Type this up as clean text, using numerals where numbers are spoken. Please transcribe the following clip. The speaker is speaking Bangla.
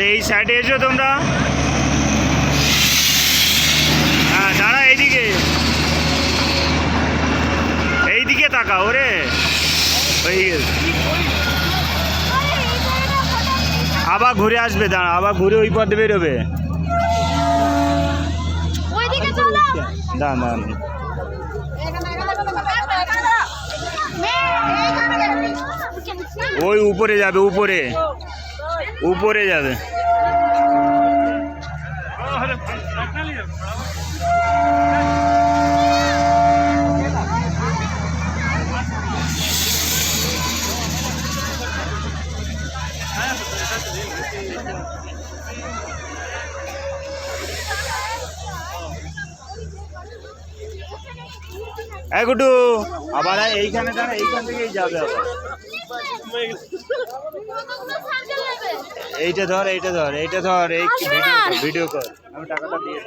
এই সাইডে এসো তোমরা। হ্যাঁ দাঁড়া, এইদিকে তাকা ওরে। আবার ঘুরে আসবে, দাঁড়া আবার ঘুরে ওই পথে বেরোবে। দাঁড়া ওই উপরে যাবে, উপরে যাবে। গুড্ডু আবার এইখানে দাঁড়া, এইখান থেকেই যাবে আবার। এইটা ধর, এই ভিডিও কর, আমি টাকাটা দিয়ে